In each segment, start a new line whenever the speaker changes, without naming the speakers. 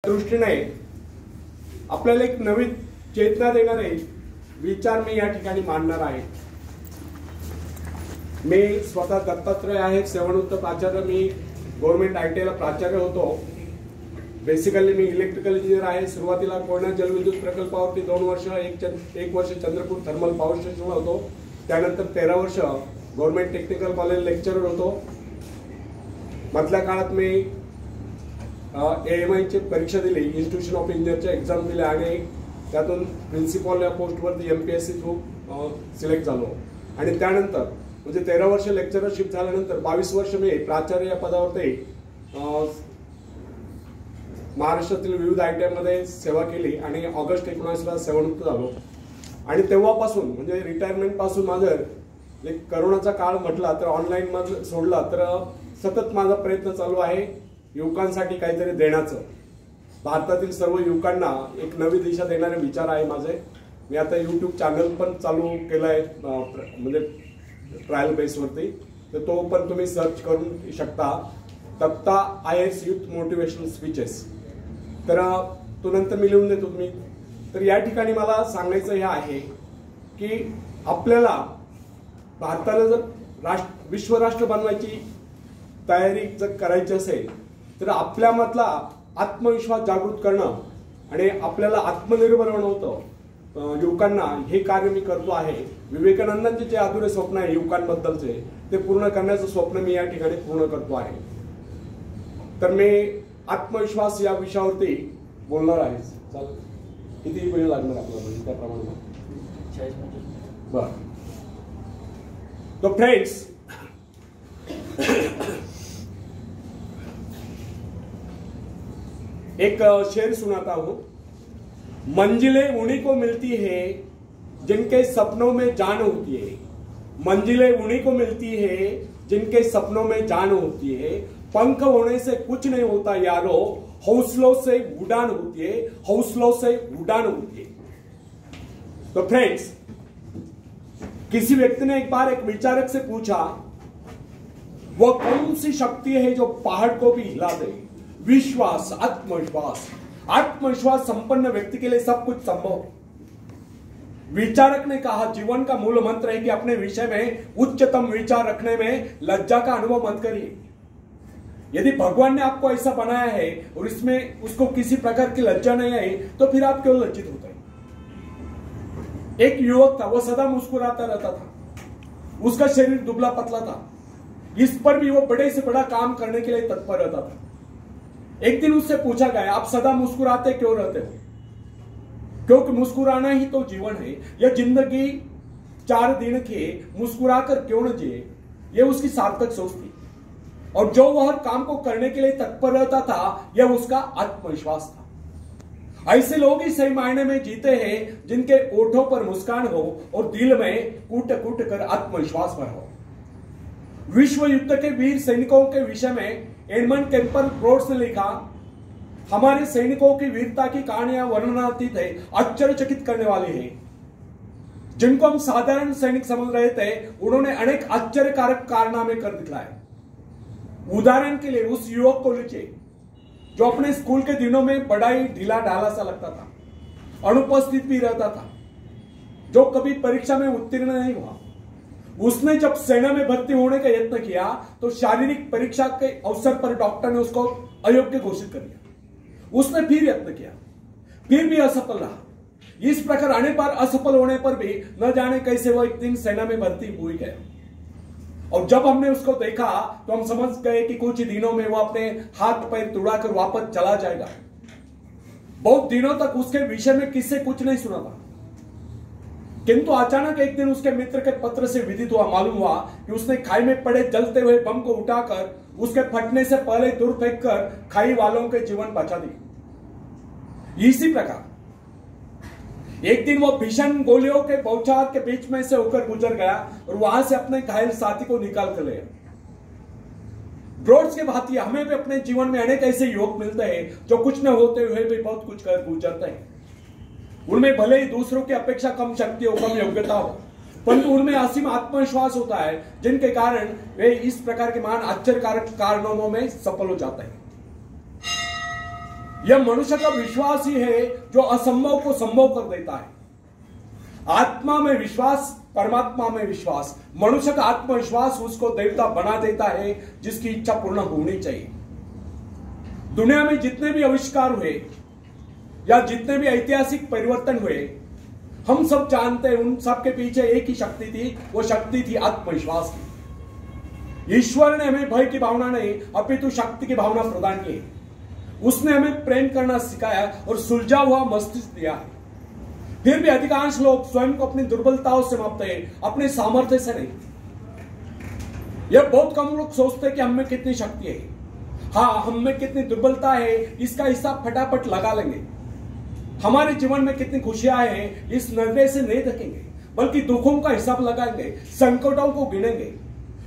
दृष्टीने आपल्याला एक नवीन चेतना देणारे विचार मी या ठिकाणी मांडणार आहे। मी स्वतः दत्तात्रय आहे, सेवानिवृत्त प्राचार्य। मी गव्हर्नमेंट ITI ला प्राचार्य होतो। बेसिकली मी इलेक्ट्रिकल इंजिनियर आहे। सुरुवातीला कोयना जलविद्युत प्रकल्पावरती 2 वर्ष, एक वर्ष चंद्रपूर थर्मल पॉवर स्टेशनला होतो। त्यानंतर 13 वर्ष गव्हर्नमेंट टेक्निकल कॉलेज लेक्चरर होतो। मधल्या काळात मी AMI ची परीक्षा दिली, इन्स्टिट्यूशन ऑफ इंजिनियरच्या एक्झाम दिल्या आणि त्यातून प्रिन्सिपल या पोस्टवरती MPSC थ्रू सिलेक्ट झालो। आणि त्यानंतर म्हणजे 13 वर्ष लेक्चरशिप झाल्यानंतर 22 वर्ष मी प्राचार्य या पदावरती महाराष्ट्रातील विविध ITI मध्ये सेवा केली आणि ऑगस्ट 19 ला सेवानिवृत्त झालो। आणि तेव्हापासून म्हणजे रिटायरमेंट पासून माझं एक करोनाचा काळ म्हटला तर ऑनलाईन मध्ये सोडला तर सतत माझा प्रयत्न चालू आहे युवकांसाठी काहीतरी देण्याचं। भारतातील सर्व युवकांना एक नवी दिशा देणारे विचार आहे माझे। मी आता YouTube चॅनल पण चालू केलाय म्हणजे ट्रायल बेसवरती, तर तो पण तुम्ही सर्च करू शकता, तप्ता IAS यूथ मोटिवेशनल स्पीचेस। तर तो नंतर मी लिहून देतो तुम्ही। तर या ठिकाणी मला सांगायचं हे आहे की आपल्याला भारताला जर विश्व राष्ट्र बनवायची तयारी जर करायची असेल तर आपल्यामधला आत्मविश्वास जागृत करणं आणि आपल्याला आत्मनिर्भर बनवतं युवकांना, हे कार्य मी करतो आहे। विवेकानंदांचे जे अधुरे स्वप्न आहे युवकांबद्दलचे ते पूर्ण करण्याचं स्वप्न मी या ठिकाणी पूर्ण करतो आहे। तर मी आत्मविश्वास या विषयावरती बोलणार आहे। चालेल, किती वेळ लागणार आपल्याला त्याप्रमाणे? बरं, तो फ्रेंड्स एक शेर सुनाता हूं। मंजिलें उन्हीं को मिलती है जिनके सपनों में जान होती है। मंजिलें उन्हीं को मिलती है जिनके सपनों में जान होती है। पंख होने से कुछ नहीं होता यारो, हौसलों से उड़ान होती है, हौसलों से उड़ान होती है। तो फ्रेंड्स, किसी व्यक्ति ने एक बार एक विचारक से पूछा, वह कौन सी शक्ति है जो पहाड़ को भी हिला दे? विश्वास, आत्मविश्वास। आत्मविश्वास संपन्न व्यक्ति के लिए सब कुछ संभव। विचारक ने कहा, जीवन का मूल मंत्र है कि अपने विषय में उच्चतम विचार रखने में लज्जा का अनुभव मत करिए। यदि भगवान ने आपको ऐसा बनाया है और इसमें उसको किसी प्रकार की लज्जा नहीं आई तो फिर आप क्यों लज्जित होते हैं? एक युवक था, वो सदा मुस्कुराता रहता था। उसका शरीर दुबला पतला था, इस पर भी वो बड़े से बड़ा काम करने के लिए तत्पर रहता था। एक दिन उससे पूछा गया, आप सदा मुस्कुराते क्यों रहते हो? क्योंकि मुस्कुराना ही तो जीवन है। यह जिंदगी 4 दिन की मुस्कुराकर क्यों न जिए, यह उसकी सार्थक सोच थी। और जो वह काम को करने के लिए तत्पर रहता था, यह उसका आत्मविश्वास था। ऐसे लोग ही सही मायने में जीते हैं जिनके ओठों पर मुस्कान हो और दिल में कूट कूट कर आत्मविश्वास भरा हो। विश्व युद्ध के वीर सैनिकों के विषय में एडमंड कैम्पबेल ब्रोड्स ने लिखा, हमारे सैनिकों की वीरता की कहानियां वर्णनातीत है, आश्चर्यचकित करने वाली है। जिनको हम साधारण सैनिक समझ रहे थे, उन्होंने अनेक आश्चर्यकारक कारनामे कर दिखलाए। उदाहरण के लिए उस युवक को लीजिए जो अपने स्कूल के दिनों में बड़ा ही ढीला ढाला सा लगता था, अनुपस्थित भी रहता था, जो कभी परीक्षा में उत्तीर्ण नहीं हुआ। उसने जब सेना में भर्ती होने का यत्न किया तो शारीरिक परीक्षा के अवसर पर डॉक्टर ने उसको अयोग्य घोषित कर दिया। उसने फिर यत्न किया, फिर भी असफल रहा। इस प्रकार अनेक बार असफल होने पर भी न जाने कैसे वो एक दिन सेना में भर्ती हुई गया। और जब हमने उसको देखा तो हम समझ गए कि कुछ दिनों में वो अपने हाथ पैर तुड़ाकर वापस चला जाएगा। बहुत दिनों तक उसके विषय में किससे कुछ नहीं सुना था, किंतु अचानक एक दिन उसके मित्र के पत्र से विदित हुआ, मालूम हुआ कि उसने खाई में पड़े जलते हुए बम को उठाकर उसके फटने से पहले दूर फेंककर खाई वालों के जीवन बचा दी। इसी प्रकार एक दिन वो भीषण गोलियों के बौछार के बीच में से होकर गुजर गया और वहां से अपने घायल साथी को निकाल कर ले। ब्रोड्स के भांति हमें भी अपने जीवन में अनेक ऐसे युवक मिलते हैं जो कुछ न होते हुए भी बहुत कुछ कर गुजरते हैं। उनमें भले ही दूसरों की अपेक्षा कम शक्ति हो, कम योग्यता हो, परंतु उनमें असीम आत्मविश्वास होता है, जिनके कारण वे इस प्रकार के महान आश्चर्यकारक कारनामों में सफल हो जाते हैं। यह मनुष्य का विश्वास ही है जो असंभव को संभव कर देता है। आत्मा में विश्वास, परमात्मा में विश्वास, मनुष्य का आत्मविश्वास उसको देवता बना देता है जिसकी इच्छा पूर्ण होनी चाहिए। दुनिया में जितने भी आविष्कार हुए या जितने भी ऐतिहासिक परिवर्तन हुए, हम सब जानते हैं उन सब के पीछे एक ही शक्ति थी, वो शक्ति थी आत्मविश्वास की। ईश्वर ने हमें भय की भावना नहीं अपितु शक्ति की भावना प्रदान की। उसने हमें प्रेम करना सिखाया और सुलझा हुआ मस्तिष्क दिया है। फिर भी अधिकांश लोग स्वयं को अपनी दुर्बलताओं से मापते हैं, अपने सामर्थ्य से नहीं। यह बहुत कम लोग सोचते हैं कि हम में कितनी शक्ति है, हाँ हम में कितनी दुर्बलता है, इसका हिसाब फटाफट लगा लेंगे। हमारे जीवन में कितनी खुशियां हैं इस नजरे से नहीं देखेंगे, बल्कि दुखों का हिसाब लगाएंगे, संकटों को गिनेंगे।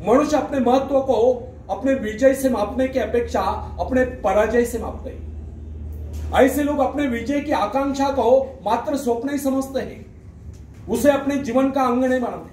मनुष्य अपने महत्व को अपने विजय से मापने की अपेक्षा अपने पराजय से मापते हैं। ऐसे लोग अपने विजय की आकांक्षा को मात्र स्वप्न ही समझते हैं, उसे अपने जीवन का अंग नहीं मानते।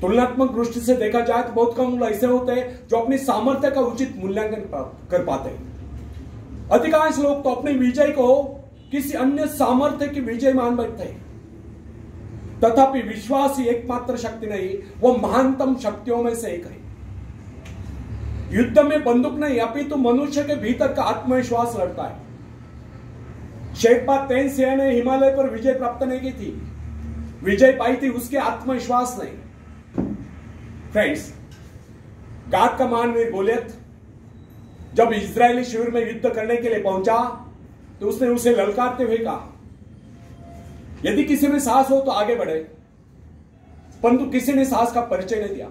तुलनात्मक दृष्टि से देखा जाए तो बहुत कम लोग ऐसे होते हैं जो अपनी सामर्थ्य का उचित मूल्यांकन कर पाते हैं। अधिकांश लोग तो अपने विजय को किसी अन्य सामर्थ्य की विजय मान बैठते हैं। तथापि विश्वास ही एकमात्र शक्ति नहीं, वो महानतम शक्तियों में से एक है। युद्ध में बंदूक नहीं अपितु मनुष्य के भीतर का आत्मविश्वास लड़ता है। शेरपा तेनसिंह ने हिमालय पर विजय प्राप्त नहीं की थी, विजय पाई थी उसके आत्मविश्वास नहीं। फ्रेंड्स, गाद का महावीर गोलियत जब इजरायली शिविर में युद्ध करने के लिए पहुंचा तो उसने उसे ललकारते हुए कहा, यदि किसी में साहस हो तो आगे बढ़े, परंतु किसी ने साहस का परिचय नहीं दिया।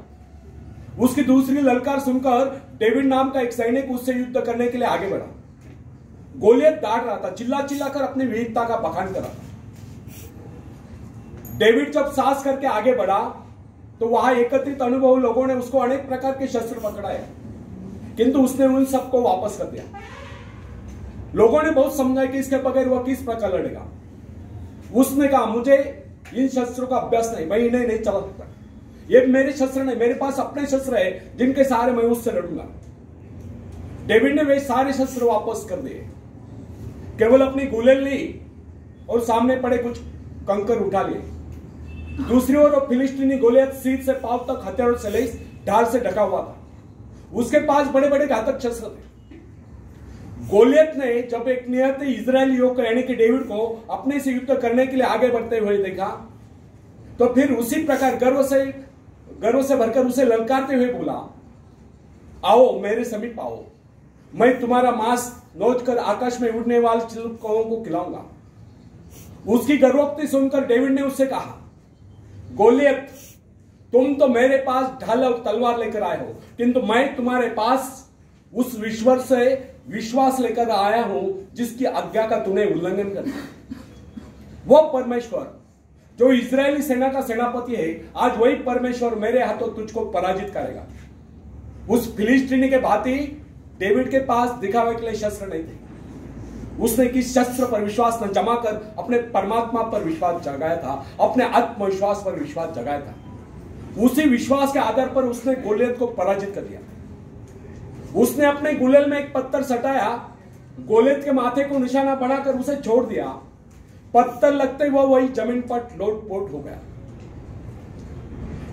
उसकी दूसरी ललकार सुनकर डेविड नाम का एक सैनिक उससे युद्ध करने के लिए आगे बढ़ा। गोलियत दाड़ रहा था, चिल्ला चिल्लाकर अपनी वीरता का बखान कर रहा था। डेविड जब साहस करके आगे बढ़ा तो वहां एकत्रित अनुभव लोगों ने उसको अनेक प्रकार के शस्त्र पकड़ाए, किंतु उसने उन सबको वापस कर दिया। लोगों ने बहुत समझा कि इसके बगैर वह किस प्रकार लड़ेगा। उसने कहा, मुझे इन शस्त्रों का अभ्यास नहीं, मैं इन्हें नहीं चला सकता, ये मेरे शस्त्र नहीं, मेरे पास अपने शस्त्र है जिनके सहारे मैं उससे लड़ूंगा। डेविड ने वे सारे शस्त्र वापस कर दिए, केवल अपनी गुलेल ली और सामने पड़े कुछ कंकर उठा लिए। दूसरी ओर फिलिस्तीनी गोलियत सिर से पांव तक हथियारों से लैस ढाल से ढका हुआ था। उसके पास बड़े बड़े घातक शस्त्र थे। गोलियत ने जब एक निहत्थे इजरायली युवक यानी कि डेविड को अपने से युद्ध करने के लिए आगे बढ़ते हुए देखा तो फिर उसी प्रकार गर्व से भरकर उसे ललकारते हुए बोला, आओ मेरे समीप आओ, मैं तुम्हारा मांस नोच कर आकाश में उड़ने वाले चिलकों को खिलाऊंगा। उसकी गर्वोक्ति सुनकर डेविड ने उससे कहा, गोलियत, तुम तो मेरे पास ढाल और तलवार लेकर आए हो, किंतु मैं तुम्हारे पास उस ईश्वर से विश्वास लेकर आया हूं जिसकी आज्ञा का तूने उल्लंघन कर दिया। वह परमेश्वर जो इजरायली सेना का सेनापति है, आज वही परमेश्वर मेरे हाथों तुझको पराजित करेगा। उस फिलिस्तीनी के भांति डेविड के पास दिखावे के लिए शस्त्र नहीं थे। उसने किस शस्त्र पर विश्वास न जमा कर अपने परमात्मा पर विश्वास जगाया था, अपने आत्मविश्वास पर विश्वास जगाया था। उसी विश्वास के आधार पर उसने गोलियत को पराजित कर दिया। उसने अपने गुलेल में एक पत्थर सटाया, गोलियत के माथे को निशाना बनाकर उसे छोड़ दिया। पत्थर लगते हुए वही जमीन पर लोटपोट हो गया।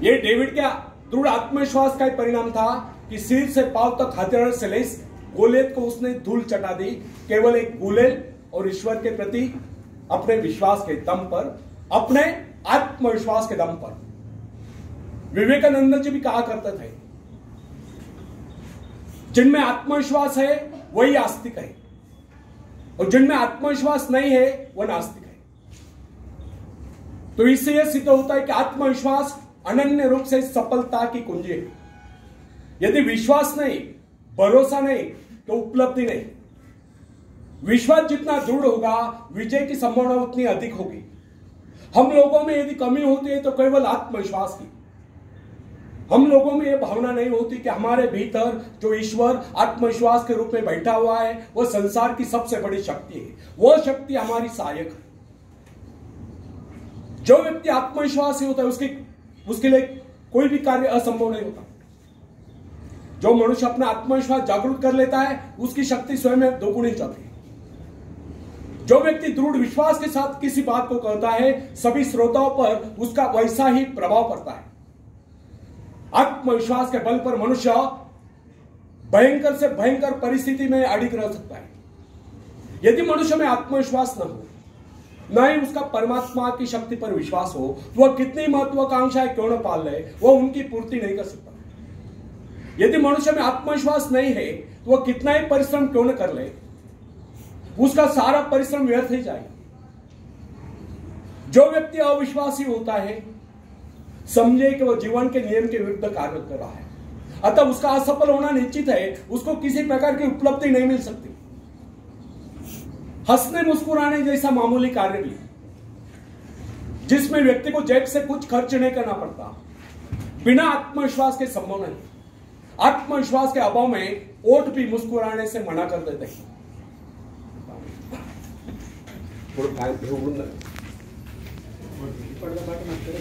यह डेविड के दृढ़ आत्मविश्वास का परिणाम था कि सिर से पांव तक हथियार से लैस गोलियत को उसने धूल चटा दी, केवल एक गुलेल और ईश्वर के प्रति अपने विश्वास के दम पर, अपने आत्मविश्वास के दम पर। विवेकानंद जी भी कहा करते थे, जिनमें आत्मविश्वास है वही आस्तिक है और जिनमें आत्मविश्वास नहीं है वह नास्तिक है। तो इससे यह सिद्ध होता है कि आत्मविश्वास अनन्य रूप से सफलता की कुंजी है। यदि विश्वास नहीं, भरोसा नहीं तो उपलब्धि नहीं। विश्वास जितना दृढ़ होगा, विजय की संभावना उतनी अधिक होगी। हम लोगों में यदि कमी होती है तो केवल आत्मविश्वास की। हम लोगों में यह भावना नहीं होती कि हमारे भीतर जो ईश्वर आत्मविश्वास के रूप में बैठा हुआ है वह संसार की सबसे बड़ी शक्ति है, वह शक्ति हमारी सहायक है। जो व्यक्ति आत्मविश्वासी होता है उसके लिए कोई भी कार्य असंभव नहीं होता। जो मनुष्य अपना आत्मविश्वास जागरूक कर लेता है उसकी शक्ति स्वयं में दोगुनी जाती है। जो व्यक्ति दृढ़ विश्वास के साथ किसी बात को कहता है, सभी श्रोताओं पर उसका वैसा ही प्रभाव पड़ता है। आत्मविश्वास के बल पर मनुष्य भयंकर से भयंकर परिस्थिति में अड़िग रह सकता है। यदि मनुष्य में आत्मविश्वास न हो, न ही उसका परमात्मा की शक्ति पर विश्वास हो, तो वह कितनी महत्वाकांक्षाएं क्यों न पाल ले, वह उनकी पूर्ति नहीं कर सकता। यदि मनुष्य में आत्मविश्वास नहीं है, तो वह कितना ही परिश्रम क्यों न कर ले, उसका सारा परिश्रम व्यर्थ ही जाएगा। जो व्यक्ति अविश्वासी होता है, समझे कि वह जीवन के नियम के विरुद्ध कार्य कर रहा है, अतः उसका असफल होना निश्चित है। उसको किसी प्रकार की उपलब्धि नहीं मिल सकती। हंसने मुस्कुराने जैसा मामूली कार्य भी, जिसमें व्यक्ति को जेब से कुछ खर्च नहीं करना पड़ता, बिना आत्मविश्वास के संभव नहीं। आत्मविश्वास के अभाव में ओठ भी मुस्कुराने से मना कर देते हैं।